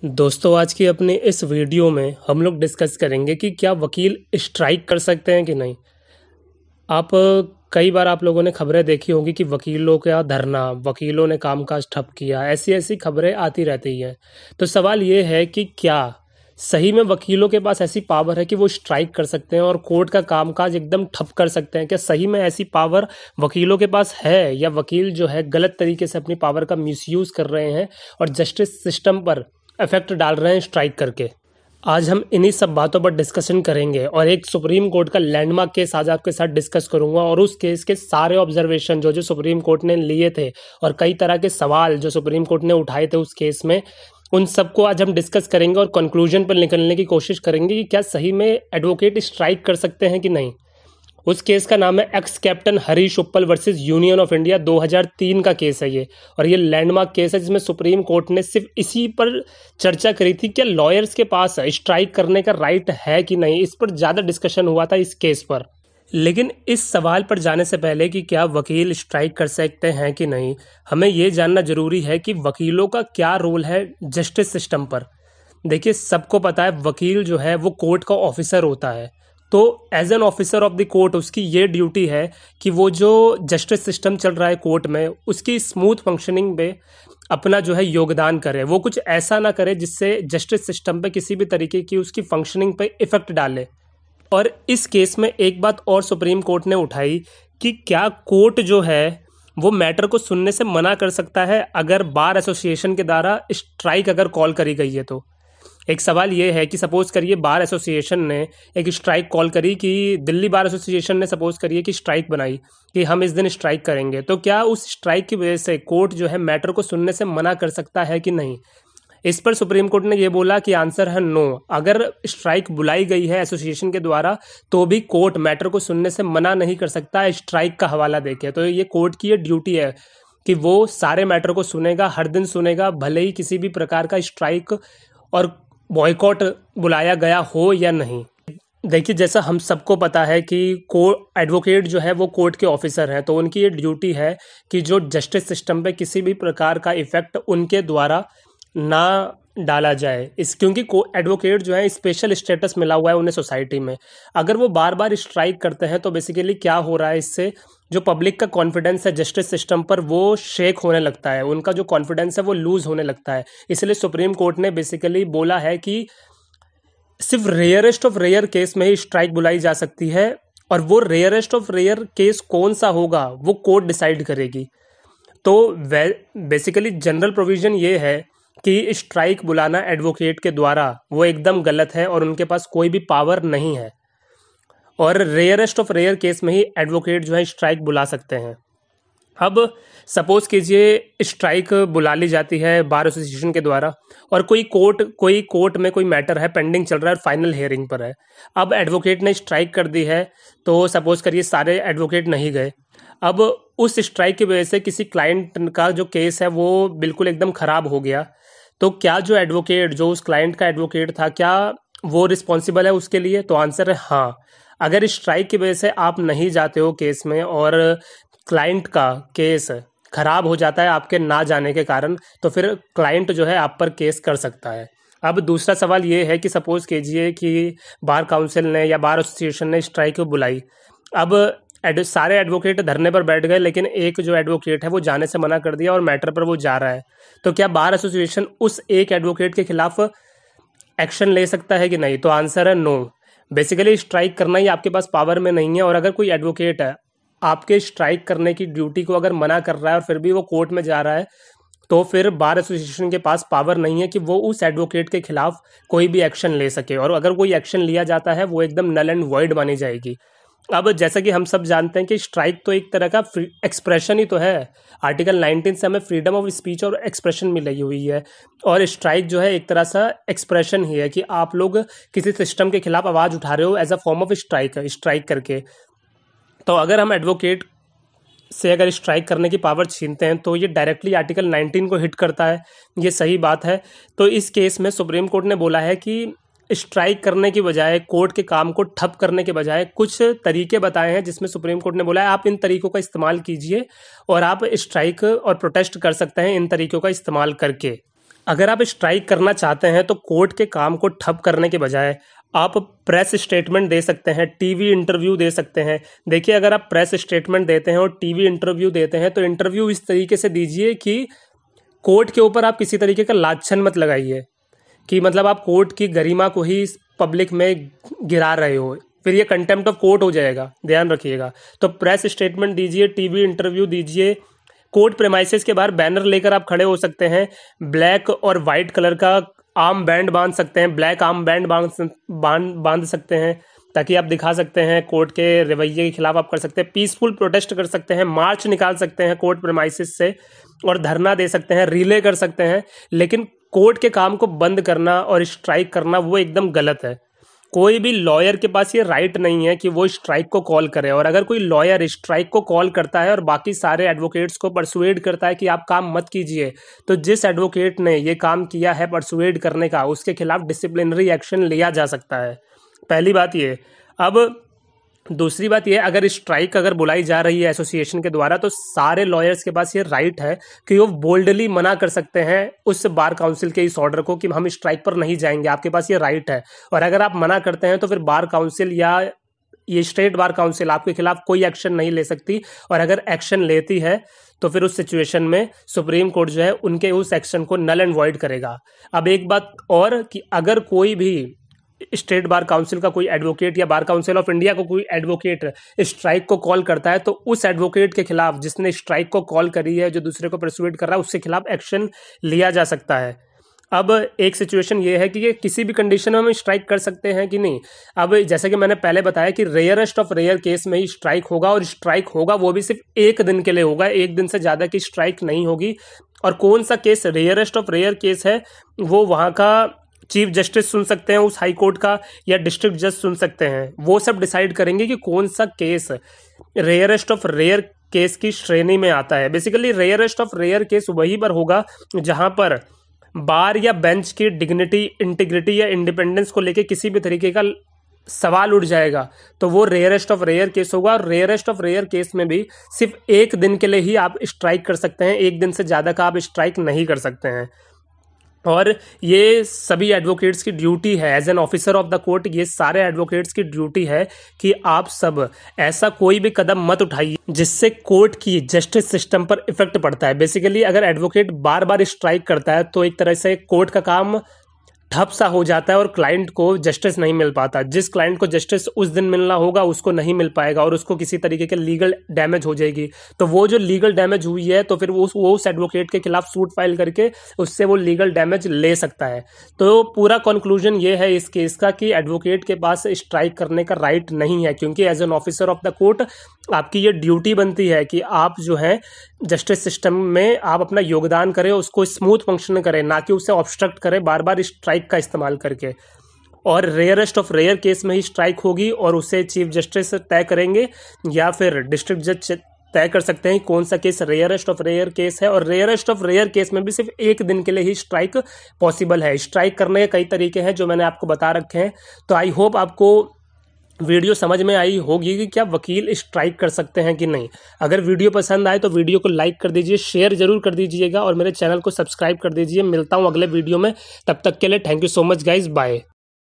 दोस्तों, आज की अपनी इस वीडियो में हम लोग डिस्कस करेंगे कि क्या वकील स्ट्राइक कर सकते हैं कि नहीं। आप कई बार आप लोगों ने खबरें देखी होंगी कि वकीलों का धरना, वकीलों ने कामकाज ठप किया, ऐसी ऐसी खबरें आती रहती हैं। तो सवाल ये है कि क्या सही में वकीलों के पास ऐसी पावर है कि वो स्ट्राइक कर सकते हैं और कोर्ट का कामकाज एकदम ठप कर सकते हैं? क्या सही में ऐसी पावर वकीलों के पास है, या वकील जो है गलत तरीके से अपनी पावर का मिसयूज कर रहे हैं और जस्टिस सिस्टम पर इफेक्ट डाल रहे हैं स्ट्राइक करके? आज हम इन्हीं सब बातों पर डिस्कशन करेंगे और एक सुप्रीम कोर्ट का लैंडमार्क केस आज आपके साथ डिस्कस करूंगा और उस केस के सारे ऑब्जर्वेशन जो जो सुप्रीम कोर्ट ने लिए थे और कई तरह के सवाल जो सुप्रीम कोर्ट ने उठाए थे उस केस में, उन सबको आज हम डिस्कस करेंगे और कंक्लूजन पर निकलने की कोशिश करेंगे कि क्या सही में एडवोकेट स्ट्राइक कर सकते हैं कि नहीं। उस केस का नाम है x captain Harish Uppal versus union of India, 2003 का केस है ये। और ये लैंडमार्क केस है जिसमें सुप्रीम कोर्ट ने सिर्फ इसी पर चर्चा करी थी, क्या लॉयर्स के पास स्ट्राइक करने का राइट है कि नहीं। इस पर ज़्यादा डिस्कशन हुआ था इस केस पर। लेकिन इस सवाल पर जाने से पहले कि क्या वकील स्ट्राइक कर सकते हैं कि नहीं, हमें ये जानना जरूरी है कि वकीलों का क्या रोल है जस्टिस सिस्टम पर। देखिए, सबको पता है वकील जो है वो कोर्ट का ऑफिसर होता है। तो as an officer of the court उसकी ये ड्यूटी है कि वो जो जस्टिस सिस्टम चल रहा है कोर्ट में उसकी स्मूथ फंक्शनिंग में अपना जो है योगदान करे। वो कुछ ऐसा ना करे जिससे जस्टिस सिस्टम पे किसी भी तरीके की उसकी फंक्शनिंग पे इफेक्ट डाले। और इस केस में एक बात और सुप्रीम कोर्ट ने उठाई कि क्या कोर्ट जो है वो मैटर को सुनने से मना कर सकता है अगर बार एसोसिएशन के द्वारा स्ट्राइक अगर कॉल करी गई है। तो एक सवाल ये है कि सपोज करिए बार एसोसिएशन ने एक स्ट्राइक कॉल करी, कि दिल्ली बार एसोसिएशन ने सपोज करिए कि स्ट्राइक बनाई कि हम इस दिन स्ट्राइक करेंगे। तो क्या उस स्ट्राइक की वजह से कोर्ट जो है मैटर को सुनने से मना कर सकता है कि नहीं। इस पर सुप्रीम कोर्ट ने ये बोला कि आंसर है नो। अगर स्ट्राइक बुलाई गई है एसोसिएशन के द्वारा तो भी कोर्ट मैटर को सुनने से मना नहीं कर सकता स्ट्राइक का हवाला देके। तो ये कोर्ट की ये ड्यूटी है कि वो सारे मैटर को सुनेगा, हर दिन सुनेगा, भले ही किसी भी प्रकार का स्ट्राइक और बॉयकॉट बुलाया गया हो या नहीं। देखिए, जैसा हम सबको पता है कि कोर्ट एडवोकेट जो है वो कोर्ट के ऑफिसर हैं, तो उनकी ये ड्यूटी है कि जो जस्टिस सिस्टम पे किसी भी प्रकार का इफेक्ट उनके द्वारा ना डाला जाए। इस क्योंकि एडवोकेट जो है स्पेशल स्टेटस मिला हुआ है उन्हें सोसाइटी में। अगर वो बार बार स्ट्राइक करते हैं तो बेसिकली क्या हो रहा है, इससे जो पब्लिक का कॉन्फिडेंस है जस्टिस सिस्टम पर वो शेक होने लगता है, उनका जो कॉन्फिडेंस है वो लूज होने लगता है। इसलिए सुप्रीम कोर्ट ने बेसिकली बोला है कि सिर्फ रेयरेस्ट ऑफ रेयर केस में ही स्ट्राइक बुलाई जा सकती है, और वो रेयरेस्ट ऑफ रेयर केस कौन सा होगा वो कोर्ट डिसाइड करेगी। तो बेसिकली जनरल प्रोविजन ये है कि स्ट्राइक बुलाना एडवोकेट के द्वारा वो एकदम गलत है और उनके पास कोई भी पावर नहीं है, और रेयरेस्ट ऑफ रेयर केस में ही एडवोकेट जो है स्ट्राइक बुला सकते हैं। अब सपोज कीजिए स्ट्राइक बुला ली जाती है बार एसोसिएशन के द्वारा और कोई कोर्ट में कोई मैटर है पेंडिंग चल रहा है और फाइनल हियरिंग पर है। अब एडवोकेट ने स्ट्राइक कर दी है, तो सपोज करिए सारे एडवोकेट नहीं गए। अब उस स्ट्राइक की वजह से किसी क्लाइंट का जो केस है वो बिल्कुल एकदम खराब हो गया। तो क्या जो एडवोकेट जो उस क्लाइंट का एडवोकेट था, क्या वो रिस्पॉन्सिबल है उसके लिए? तो आंसर है हाँ। अगर स्ट्राइक की वजह से आप नहीं जाते हो केस में और क्लाइंट का केस खराब हो जाता है आपके ना जाने के कारण, तो फिर क्लाइंट जो है आप पर केस कर सकता है। अब दूसरा सवाल ये है कि सपोज कीजिए कि बार काउंसिल ने या बार एसोसिएशन ने स्ट्राइक बुलाई। अब सारे एडवोकेट धरने पर बैठ गए, लेकिन एक जो एडवोकेट है वो जाने से मना कर दिया और मैटर पर वो जा रहा है। तो क्या बार एसोसिएशन उस एक एडवोकेट के खिलाफ एक्शन ले सकता है कि नहीं? तो आंसर है नो। बेसिकली स्ट्राइक करना ही आपके पास पावर में नहीं है, और अगर कोई एडवोकेट है आपके स्ट्राइक करने की ड्यूटी को अगर मना कर रहा है और फिर भी वो कोर्ट में जा रहा है, तो फिर बार एसोसिएशन के पास पावर नहीं है कि वो उस एडवोकेट के खिलाफ कोई भी एक्शन ले सके, और अगर कोई एक्शन लिया जाता है वो एकदम नल एंड वॉइड मानी जाएगी। अब जैसा कि हम सब जानते हैं कि स्ट्राइक तो एक तरह का एक्सप्रेशन ही तो है। आर्टिकल 19 से हमें फ्रीडम ऑफ स्पीच और एक्सप्रेशन मिली हुई है, और स्ट्राइक जो है एक तरह सा एक्सप्रेशन ही है कि आप लोग किसी सिस्टम के खिलाफ आवाज़ उठा रहे हो as a form of strike करके। तो अगर हम एडवोकेट से अगर स्ट्राइक करने की पावर छीनते हैं तो ये डायरेक्टली आर्टिकल 19 को हिट करता है, ये सही बात है। तो इस केस में सुप्रीम कोर्ट ने बोला है कि स्ट्राइक करने की बजाय, कोर्ट के काम को ठप करने के बजाय कुछ तरीके बताए हैं, जिसमें सुप्रीम कोर्ट ने बोला है आप इन तरीकों का इस्तेमाल कीजिए और आप स्ट्राइक और प्रोटेस्ट कर सकते हैं इन तरीकों का इस्तेमाल करके। अगर आप स्ट्राइक करना चाहते हैं तो कोर्ट के काम को ठप करने के बजाय आप प्रेस स्टेटमेंट दे सकते हैं, टीवी इंटरव्यू दे सकते हैं। देखिए, अगर आप प्रेस स्टेटमेंट देते हैं और टीवी इंटरव्यू देते हैं तो इंटरव्यू इस तरीके से दीजिए कि कोर्ट के ऊपर आप किसी तरीके का लांछन मत लगाइए, कि मतलब आप कोर्ट की गरिमा को ही पब्लिक में गिरा रहे हो, फिर ये कंटेम्प्ट ऑफ कोर्ट हो जाएगा, ध्यान रखिएगा। तो प्रेस स्टेटमेंट दीजिए, टीवी इंटरव्यू दीजिए। कोर्ट प्रेमाइसेस के बाहर बैनर लेकर आप खड़े हो सकते हैं, ब्लैक और वाइट कलर का आर्म बैंड बांध सकते हैं, ब्लैक आर्म बैंड बांध सकते हैं, ताकि आप दिखा सकते हैं कोर्ट के रवैये के खिलाफ आप कर सकते हैं। पीसफुल प्रोटेस्ट कर सकते हैं, मार्च निकाल सकते हैं कोर्ट प्रेमाइसेस से और धरना दे सकते हैं, रिले कर सकते हैं। लेकिन कोर्ट के काम को बंद करना और स्ट्राइक करना वो एकदम गलत है। कोई भी लॉयर के पास ये राइट नहीं है कि वो स्ट्राइक को कॉल करे, और अगर कोई लॉयर स्ट्राइक को कॉल करता है और बाकी सारे एडवोकेट्स को परसुएड करता है कि आप काम मत कीजिए, तो जिस एडवोकेट ने ये काम किया है परसुएड करने का, उसके खिलाफ डिसिप्लिनरी एक्शन लिया जा सकता है। पहली बात ये। अब दूसरी बात यह, अगर स्ट्राइक अगर बुलाई जा रही है एसोसिएशन के द्वारा, तो सारे लॉयर्स के पास ये राइट है कि वो बोल्डली मना कर सकते हैं उस बार काउंसिल के इस ऑर्डर को कि हम स्ट्राइक पर नहीं जाएंगे। आपके पास ये राइट है, और अगर आप मना करते हैं तो फिर बार काउंसिल या ये स्टेट बार काउंसिल आपके खिलाफ कोई एक्शन नहीं ले सकती, और अगर एक्शन लेती है तो फिर उस सिचुएशन में सुप्रीम कोर्ट जो है उनके उस एक्शन को नल एंड वॉइड करेगा। अब एक बात और, कि अगर कोई भी स्टेट बार काउंसिल का कोई एडवोकेट या बार काउंसिल ऑफ इंडिया को कोई एडवोकेट स्ट्राइक को कॉल करता है, तो उस एडवोकेट के खिलाफ जिसने स्ट्राइक को कॉल करी है, जो दूसरे को परसुएड कर रहा है, उसके खिलाफ एक्शन लिया जा सकता है। अब एक सिचुएशन ये है कि ये किसी भी कंडीशन में हम स्ट्राइक कर सकते हैं कि नहीं। अब जैसे कि मैंने पहले बताया कि रेयरेस्ट ऑफ रेयर केस में ही स्ट्राइक होगा, और स्ट्राइक होगा वो भी सिर्फ एक दिन के लिए होगा, एक दिन से ज़्यादा की स्ट्राइक नहीं होगी। और कौन सा case rarest of rare case है, वो वहाँ का चीफ जस्टिस सुन सकते हैं उस हाई कोर्ट का, या डिस्ट्रिक्ट जज सुन सकते हैं। वो सब डिसाइड करेंगे कि कौन सा case rarest of rare case की श्रेणी में आता है। Basically rarest of rare case वहीं पर होगा जहां पर बार या बेंच की डिग्निटी, इंटीग्रिटी या इंडिपेंडेंस को लेके किसी भी तरीके का सवाल उठ जाएगा, तो वो रेयरेस्ट ऑफ रेयर केस होगा। और रेयरेस्ट ऑफ रेयर केस में भी सिर्फ एक दिन के लिए ही आप स्ट्राइक कर सकते हैं, एक दिन से ज़्यादा का आप स्ट्राइक नहीं कर सकते हैं। और ये सभी एडवोकेट्स की ड्यूटी है, as an officer of the court, ये सारे एडवोकेट्स की ड्यूटी है कि आप सब ऐसा कोई भी कदम मत उठाइए जिससे कोर्ट की जस्टिस सिस्टम पर इफेक्ट पड़ता है। बेसिकली अगर एडवोकेट बार बार स्ट्राइक करता है तो एक तरह से कोर्ट का काम ठप सा हो जाता है और क्लाइंट को जस्टिस नहीं मिल पाता। जिस क्लाइंट को जस्टिस उस दिन मिलना होगा उसको नहीं मिल पाएगा, और उसको किसी तरीके के लीगल डैमेज हो जाएगी। तो वो जो लीगल डैमेज हुई है, तो फिर वो उस एडवोकेट के खिलाफ सूट फाइल करके उससे वो लीगल डैमेज ले सकता है। तो पूरा कंक्लूजन ये है इस केस का कि एडवोकेट के पास स्ट्राइक करने का राइट नहीं है, क्योंकि as an officer of the court आपकी ये ड्यूटी बनती है कि आप जो है जस्टिस सिस्टम में आप अपना योगदान करें, उसको स्मूथ फंक्शन करें, ना कि उसे ऑब्स्ट्रक्ट करें बार बार स्ट्राइक का इस्तेमाल करके। और रेयरेस्ट ऑफ रेयर केस में ही स्ट्राइक होगी, और उसे चीफ जस्टिस तय करेंगे या फिर डिस्ट्रिक्ट जज तय कर सकते हैं कौन सा case rarest of rare case है। और रेयरेस्ट ऑफ रेयर केस में भी सिर्फ एक दिन के लिए ही स्ट्राइक पॉसिबल है। स्ट्राइक करने के कई तरीके हैं जो मैंने आपको बता रखे हैं। तो आई होप आपको वीडियो समझ में आई होगी कि क्या वकील स्ट्राइक कर सकते हैं कि नहीं। अगर वीडियो पसंद आए तो वीडियो को लाइक कर दीजिए, शेयर जरूर कर दीजिएगा, और मेरे चैनल को सब्सक्राइब कर दीजिए। मिलता हूं अगले वीडियो में, तब तक के लिए thank you so much guys, bye.